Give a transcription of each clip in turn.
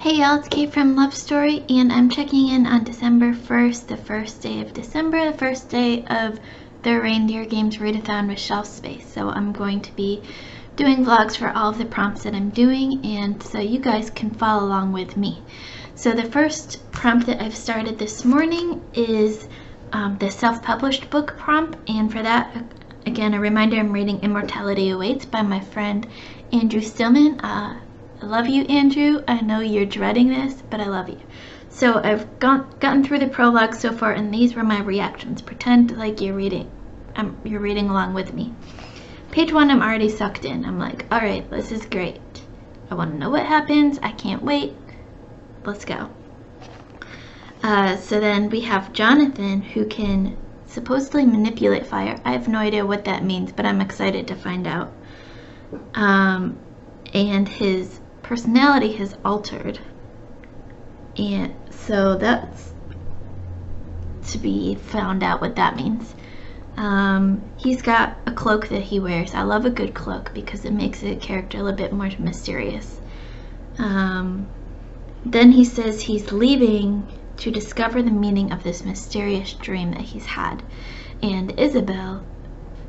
Hey y'all, it's Kate from LoveStory, and I'm checking in on December 1st, the first day of December, the first day of the Reindeer Games Readathon with shelf space. So I'm going to be doing vlogs for all of the prompts that I'm doing, and so you guys can follow along with me. So the first prompt that I've started this morning is the self-published book prompt, and for that, again, a reminder, I'm reading Immortality Awaits by my friend Andrew Stillman. I love you, Andrew. I know you're dreading this, but I love you. So I've gotten through the prologue so far, and these were my reactions. Pretend like you're reading along with me. Page 1, I'm already sucked in. I'm like, all right, this is great. I want to know what happens. I can't wait. Let's go. So then we have Jonathan, who can supposedly manipulate fire. I have no idea what that means, but I'm excited to find out. And his personality has altered, and so that's to be found out what that means. He's got a cloak that he wears. I love a good cloak because it makes a character a little bit more mysterious. Then he says he's leaving to discover the meaning of this mysterious dream that he's had, and Isabel,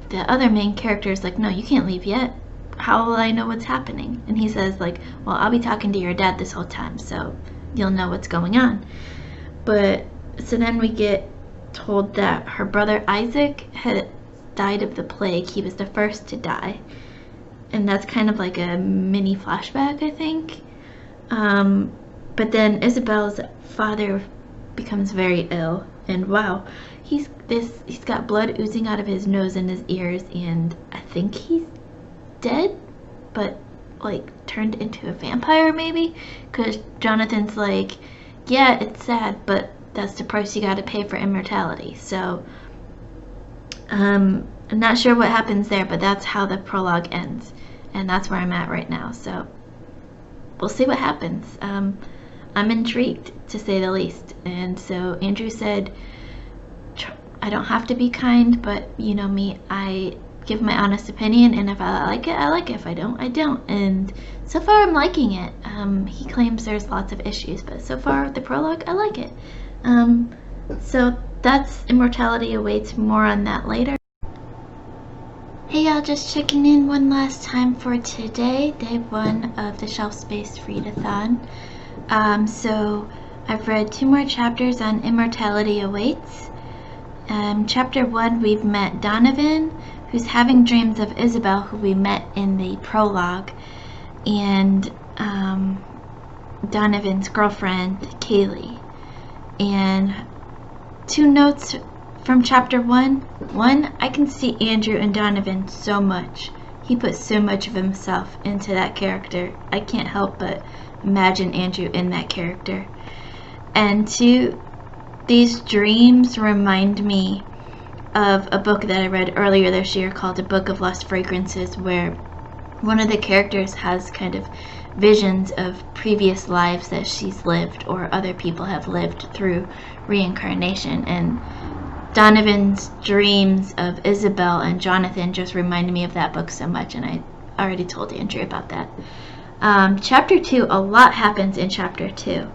the other main character, is like, no, you can't leave yet. How will I know what's happening? And he says, like, well, I'll be talking to your dad this whole time, so you'll know what's going on. But so then we get told that her brother Isaac had died of the plague. He was the first to die, and that's kind of like a mini flashback, I think. But then Isabel's father becomes very ill, and wow, he's got blood oozing out of his nose and his ears, and I think he's dead, but like turned into a vampire maybe, because Jonathan's like, yeah, it's sad, but that's the price you gotta pay for immortality. So I'm not sure what happens there, but that's how the prologue ends, and that's where I'm at right now. So we'll see what happens. I'm intrigued, to say the least. And so Andrew said, I don't have to be kind, but you know me, I give my honest opinion, and if I like it, I like it. If I don't, I don't. And so far, I'm liking it. He claims there's lots of issues, but so far, the prologue, I like it. So that's Immortality Awaits. More on that later. Hey y'all, just checking in one last time for today, day 1 of the Shelf Space Readathon. So I've read 2 more chapters on Immortality Awaits. Chapter 1, we've met Donovan, who's having dreams of Isabel, who we met in the prologue, and Donovan's girlfriend, Kaylee. And 2 notes from chapter 1. 1, I can see Andrew and Donovan so much. He put so much of himself into that character. I can't help but imagine Andrew in that character. And 2, these dreams remind me of a book that I read earlier this year called A Book of Lost Fragrances, where one of the characters has kind of visions of previous lives that she's lived or other people have lived through reincarnation. And Donovan's dreams of Isabel and Jonathan just reminded me of that book so much, and I already told Andrew about that. Chapter 2, a lot happens in chapter 2.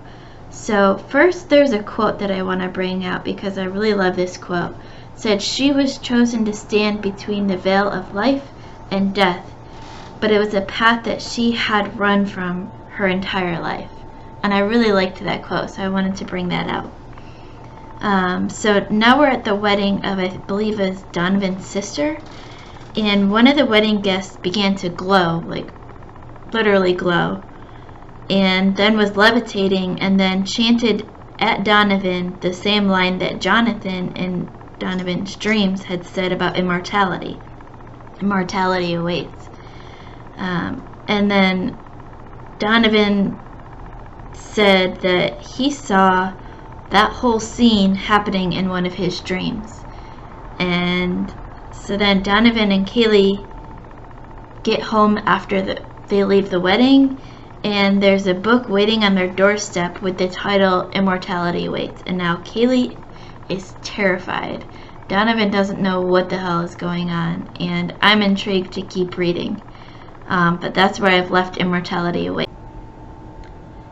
So first, there's a quote that I want to bring out because I really love this quote. It said, she was chosen to stand between the veil of life and death, but it was a path that she had run from her entire life. And I really liked that quote, so I wanted to bring that out. So now we're at the wedding of, I believe, is Donovan's sister, and one of the wedding guests began to glow, like literally glow, and then was levitating, and then chanted at Donovan the same line that Jonathan in Donovan's dreams had said about immortality. Immortality awaits. And then Donovan said that he saw that whole scene happening in one of his dreams. And so then Donovan and Kaylee get home after they leave the wedding, and there's a book waiting on their doorstep with the title Immortality Awaits. And now Kaylee is terrified. Donovan doesn't know what the hell is going on, and I'm intrigued to keep reading. But that's where I've left Immortality Awaits.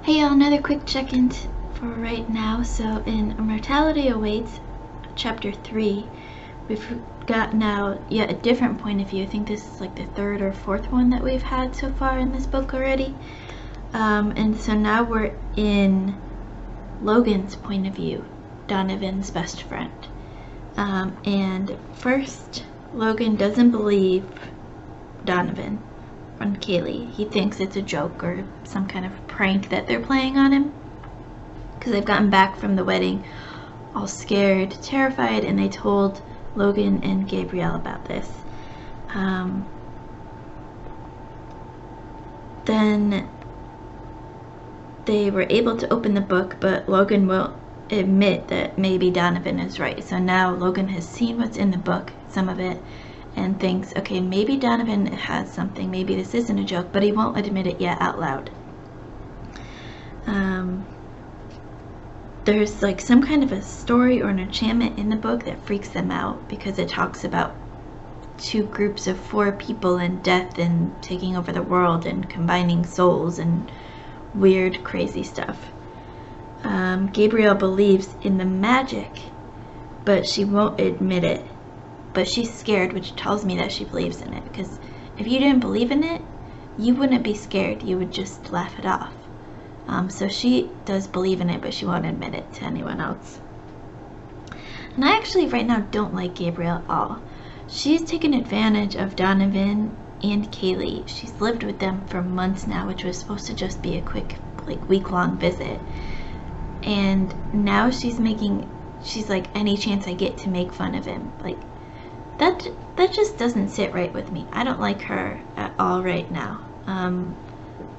Hey y'all, another quick check-in for right now. So in Immortality Awaits, Chapter 3, we've got now yet a different point of view. I think this is like the third or fourth one that we've had so far in this book already. And so now we're in Logan's point of view, Donovan's best friend. And first, Logan doesn't believe Donovan on Kaylee. He thinks it's a joke or some kind of prank that they're playing on him, because they've gotten back from the wedding all scared, terrified, and they told Logan and Gabrielle about this. Then they were able to open the book, but Logan won't admit that maybe Donovan is right. So now Logan has seen what's in the book, some of it, and thinks, okay, maybe Donovan has something, maybe this isn't a joke, but he won't admit it yet out loud. There's like some kind of a story or an enchantment in the book that freaks them out, because it talks about 2 groups of 4 people and death and taking over the world and combining souls and weird, crazy stuff. Gabrielle believes in the magic, but she won't admit it. But she's scared, which tells me that she believes in it, because if you didn't believe in it, you wouldn't be scared. You would just laugh it off. So she does believe in it, but she won't admit it to anyone else. And I actually right now don't like Gabrielle at all. She's taken advantage of Donovan and Kaylee. She's lived with them for months now, which was supposed to just be a quick, like, week-long visit. And now she's like, any chance I get to make fun of him. Like, that just doesn't sit right with me. I don't like her at all right now.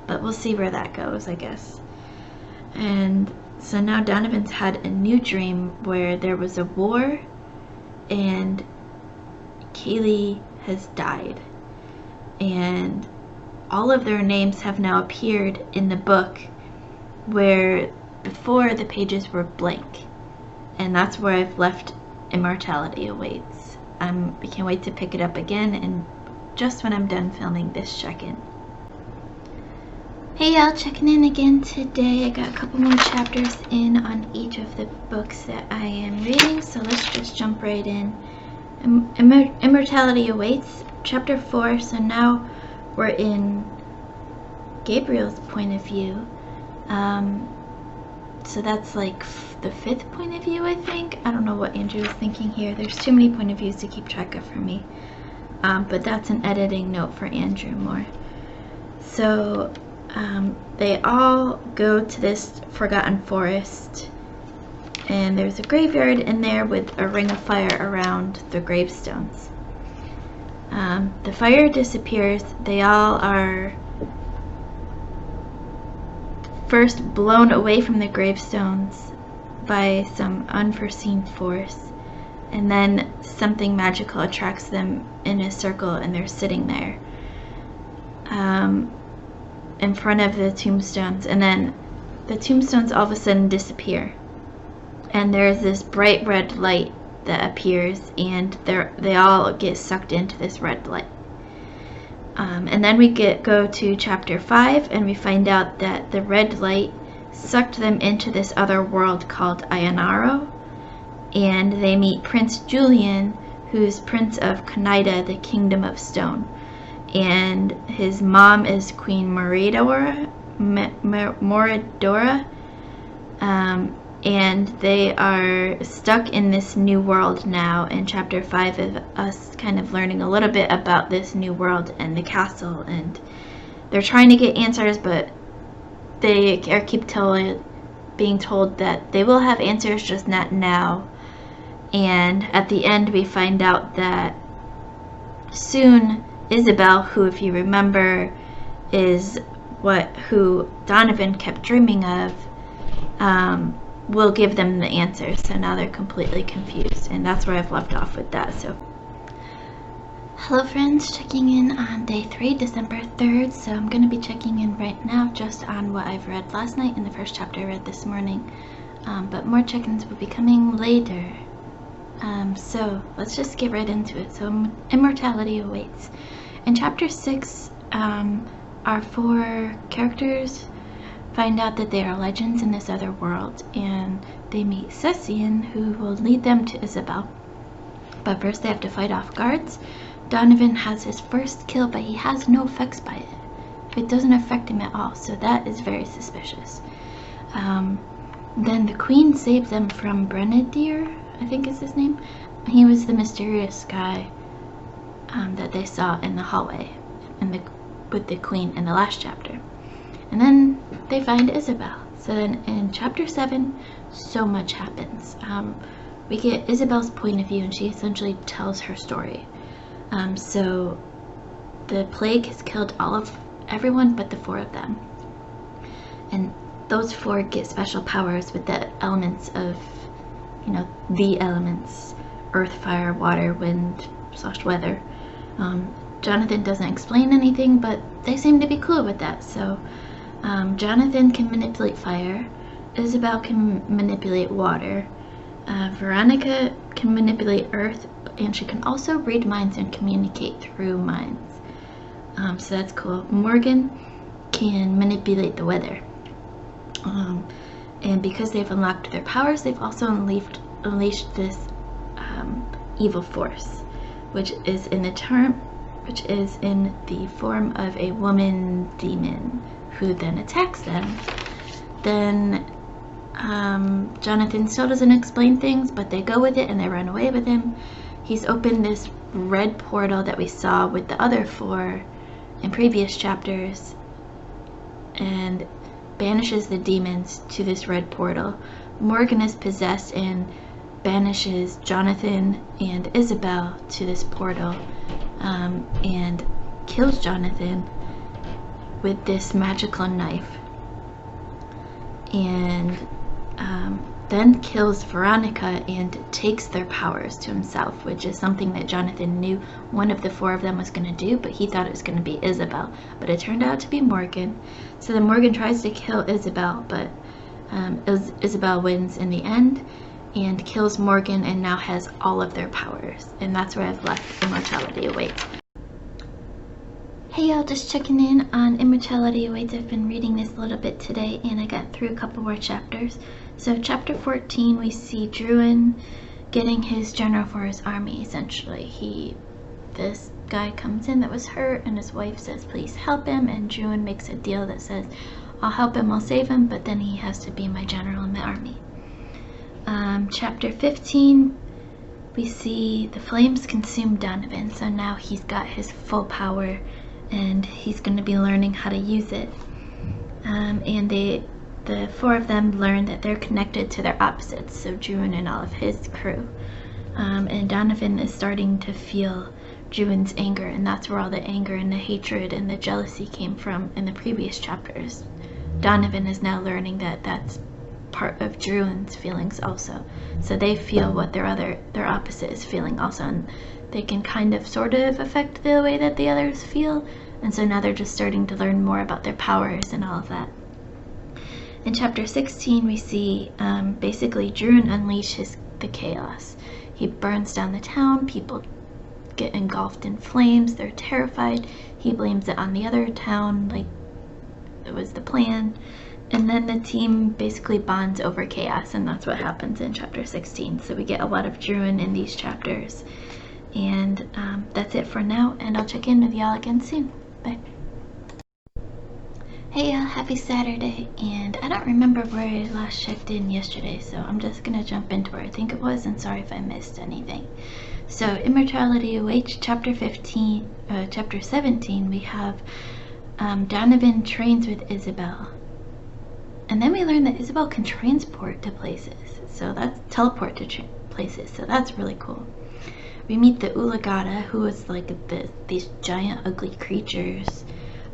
But we'll see where that goes, I guess. And so now Donovan's had a new dream where there was a war and Kaylee has died. And all of their names have now appeared in the book, where before the pages were blank. And that's where I've left Immortality Awaits. I can't wait to pick it up again, and just when I'm done filming this check-in. Hey y'all, checking in again today. I got a couple more chapters in on each of the books that I am reading, so let's just jump right in. Immortality Awaits, Chapter 4. So now we're in Gabriel's point of view. So that's like the 5th point of view, I think. I don't know what Andrew was thinking here. There's too many point of views to keep track of for me. But that's an editing note for Andrew more. So they all go to this forgotten forest, and there's a graveyard in there with a ring of fire around the gravestones. The fire disappears. They all are first blown away from the gravestones by some unforeseen force, and then something magical attracts them in a circle, and they're sitting there in front of the tombstones, and then the tombstones all of a sudden disappear, and there's this bright red light that appears, and they all get sucked into this red light. And then we go to Chapter 5, and we find out that the red light sucked them into this other world called Ionaro, and they meet Prince Julian, who's Prince of Conida, the Kingdom of Stone. And his mom is Queen Moradora, and they are stuck in this new world now. In Chapter 5 of us kind of learning a little bit about this new world and the castle, and they're trying to get answers, but they keep being told that they will have answers, just not now. And at the end we find out that soon Isabel, who, if you remember, is who Donovan kept dreaming of, will give them the answers. So now they're completely confused, and that's where I've left off with that. So hello friends, checking in on day 3, December 3rd. So I'm going to be checking in right now just on what I've read last night and the first chapter I read this morning, but more check-ins will be coming later. So let's just get right into it. So Immortality Awaits. In Chapter 6, our 4 characters find out that they are legends in this other world, and they meet Cessian, who will lead them to Isabel. But first they have to fight off guards. Donovan has his first kill, but he has no effects by it. It doesn't affect him at all, so that is very suspicious. Then the queen saves them from Reindeer, I think is his name. He was the mysterious guy that they saw in the hallway with the queen in the last chapter. And then they find Isabel. So then in chapter 7, so much happens. We get Isabel's point of view, and she essentially tells her story. So the plague has killed everyone but the 4 of them. And those 4 get special powers with the elements of, the elements: earth, fire, water, wind, / weather. Jonathan doesn't explain anything, but they seem to be cool with that. So Jonathan can manipulate fire, Isabel can manipulate water, Veronica can manipulate earth, and she can also read minds and communicate through minds. So that's cool. Morgan can manipulate the weather. And because they've unlocked their powers, they've also unleashed this evil force, which is in the form of a woman demon who then attacks them. Then Jonathan still doesn't explain things, but they go with it and they run away with him. He's opened this red portal that we saw with the other 4 in previous chapters and banishes the demons to this red portal. Morgan is possessed and banishes Jonathan and Isabel to this portal and kills Jonathan with this magical knife, and then kills Veronica and takes their powers to himself, which is something that Jonathan knew one of the 4 of them was going to do, but he thought it was going to be Isabel, but it turned out to be Morgan. So then Morgan tries to kill Isabel, but Isabel wins in the end and kills Morgan, and now has all of their powers. And that's where I've left Immortality Awaits. Hey y'all, just checking in on Immortality Awaits. I've been reading this a little bit today, and I got through a couple more chapters. So chapter 14, we see Druin getting his general for his army, essentially. This guy comes in that was hurt, and his wife says, please help him, and Druin makes a deal that says, I'll help him, I'll save him, but then he has to be my general in my army. Chapter 15, we see the flames consume Donovan, so now he's got his full power, and he's going to be learning how to use it. And the 4 of them learn that they're connected to their opposites, so Druin and all of his crew. And Donovan is starting to feel Druin's anger, and that's where all the anger and the hatred and the jealousy came from in the previous chapters. Donovan is now learning that that's part of Druin's feelings also. So they feel what their opposite is feeling also, and they can kind of sort of affect the way that the others feel, and so now they're just starting to learn more about their powers and all of that. In chapter 16, we see basically Druin unleashes the chaos. He burns down the town, people get engulfed in flames, they're terrified. He blames it on the other town, like it was the plan. And then the team basically bonds over chaos, and that's what happens in chapter 16. So we get a lot of Druin in these chapters. And that's it for now, and I'll check in with y'all again soon. Bye. Hey y'all, happy Saturday, and I don't remember where I last checked in yesterday, so I'm just gonna jump into where I think it was, and sorry if I missed anything. So Immortality Awaits, chapter 17, we have Donovan trains with Isabel. And then we learn that Isabel can transport to places, so that's teleport to places, so that's really cool. We meet the Ulagata, who is like these giant ugly creatures.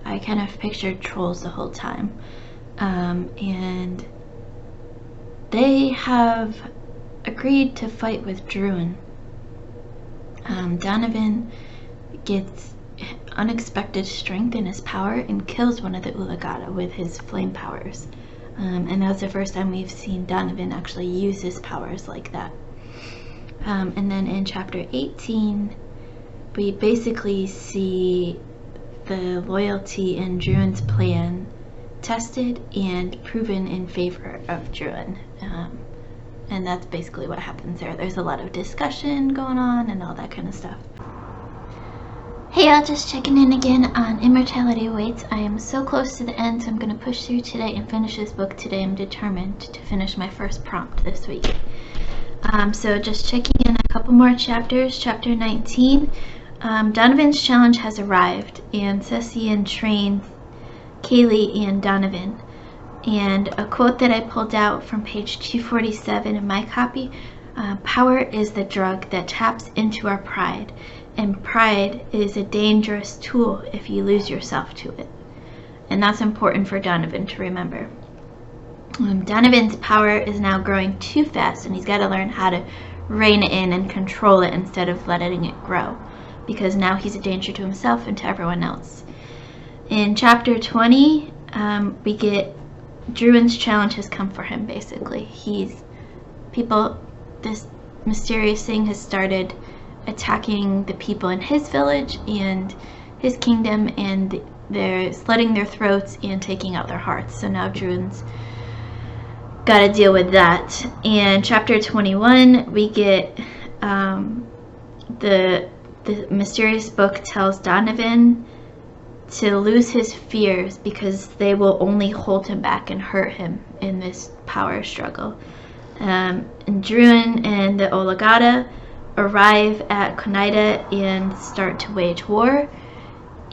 I kind of pictured trolls the whole time. And they have agreed to fight with Druin. Donovan gets unexpected strength in his power and kills one of the Ulagata with his flame powers. And that's the first time we've seen Donovan actually use his powers like that. And then in chapter 18, we basically see the loyalty in Druin's plan tested and proven in favor of Druin. And that's basically what happens there. There's a lot of discussion going on and all that kind of stuff. Hey y'all, just checking in again on Immortality Awaits. I am so close to the end, so I'm going to push through today and finish this book today. I'm determined to finish my first prompt this week. So just checking in a couple more chapters. Chapter 19. Donovan's challenge has arrived, and Cecian trains Kaylee and Donovan. And a quote that I pulled out from page 247 in my copy, power is the drug that taps into our pride, and pride is a dangerous tool if you lose yourself to it. And that's important for Donovan to remember. Donovan's power is now growing too fast, and he's got to learn how to rein it in and control it instead of letting it grow, because now he's a danger to himself and to everyone else. In chapter 20, we get Druin's challenge has come for him, basically. This mysterious thing has started attacking the people in his village and his kingdom, and they're slitting their throats and taking out their hearts. So now Druin's got to deal with that. In chapter 21, we get the mysterious book tells Donovan to lose his fears because they will only hold him back and hurt him in this power struggle. And Druin and the Olagata arrive at Konaida and start to wage war.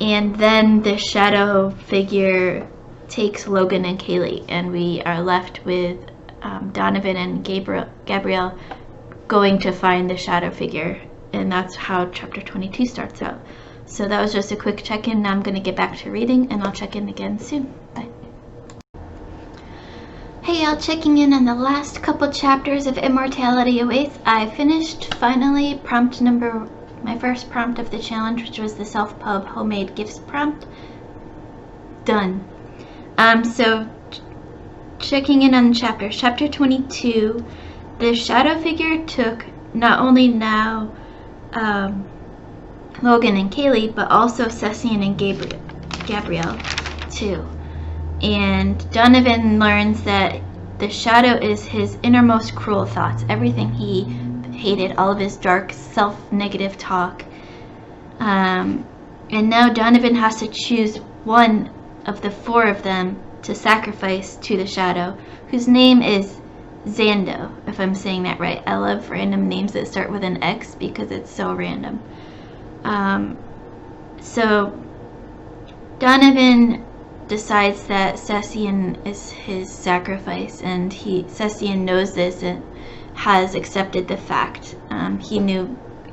And then the shadow figure takes Logan and Kaylee, and we are left with Donovan and Gabrielle going to find the shadow figure. And that's how chapter 22 starts out. So that was just a quick check-in. Now I'm going to get back to reading, and I'll check in again soon. Bye. Hey y'all, checking in on the last couple chapters of Immortality Awaits. I finished finally my first prompt of the challenge, which was the self-pub homemade gifts prompt. Done. So checking in on the chapters. Chapter 22, the shadow figure took not only now Logan and Kaylee, but also Cecian and Gabrielle too. And Donovan learns that the shadow is his innermost cruel thoughts, everything he hated, all of his dark self-negative talk. And now Donovan has to choose one of the four of them to sacrifice to the shadow, whose name is Xando, if I'm saying that right. I love random names that start with an X because it's so random. So Donovan decides that Cecian is his sacrifice, and Cecian knows this and has accepted the fact. He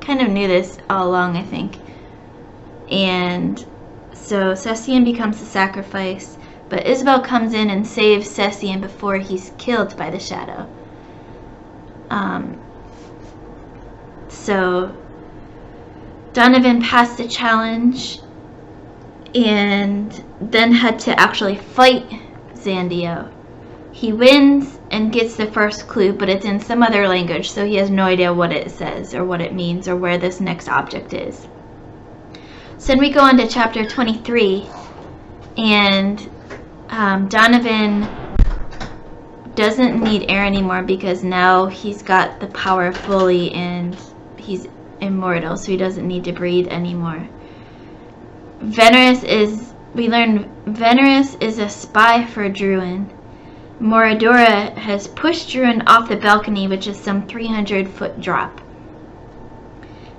kind of knew this all along, I think. And so Cecian becomes the sacrifice, but Isabel comes in and saves Cecian before he's killed by the shadow. So Donovan passed the challenge and then had to actually fight Xando. He wins and gets the first clue, but it's in some other language, so he has no idea what it says or what it means or where this next object is. So then we go on to chapter 23, and Donovan doesn't need air anymore because now he's got the power fully and he's immortal, so he doesn't need to breathe anymore. We learn Veneris is a spy for Druin. Moradora has pushed Druin off the balcony, which is some 300-foot drop.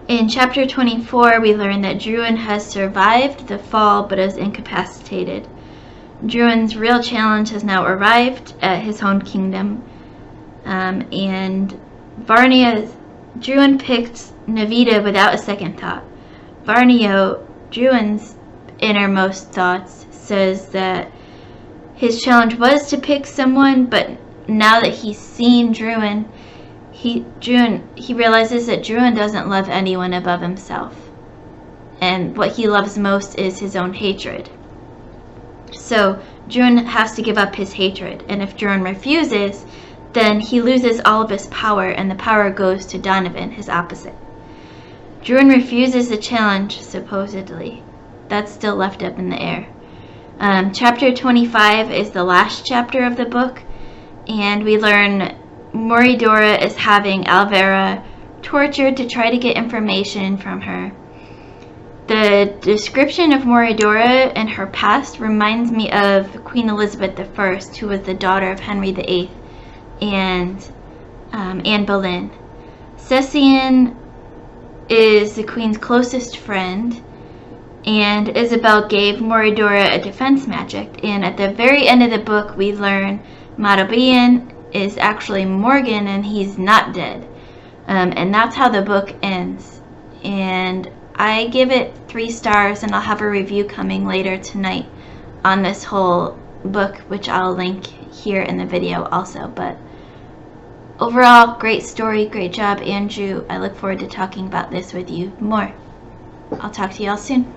In chapter 24, we learn that Druin has survived the fall but is incapacitated. Druin's real challenge has now arrived at his own kingdom, and Druin picked Navita without a second thought. Varnio, Druin's innermost thoughts, says that his challenge was to pick someone, but now that he's seen Druin, he realizes that Druin doesn't love anyone above himself, and what he loves most is his own hatred. So Druin has to give up his hatred, and if Druin refuses, then he loses all of his power, and the power goes to Donovan, his opposite. Druin refuses the challenge, supposedly. That's still left up in the air. Chapter 25 is the last chapter of the book, and we learn Moridora is having Alvera tortured to try to get information from her. The description of Moridora and her past reminds me of Queen Elizabeth I, who was the daughter of Henry VIII and Anne Boleyn. Cecian is the Queen's closest friend, and Isabel gave Moridora a defense magic, and at the very end of the book we learn Marabian is actually Morgan and he's not dead. And that's how the book ends. And I give it 3 stars, and I'll have a review coming later tonight on this whole book, which I'll link here in the video also. But overall, great story, great job, Andrew. I look forward to talking about this with you more. I'll talk to you all soon.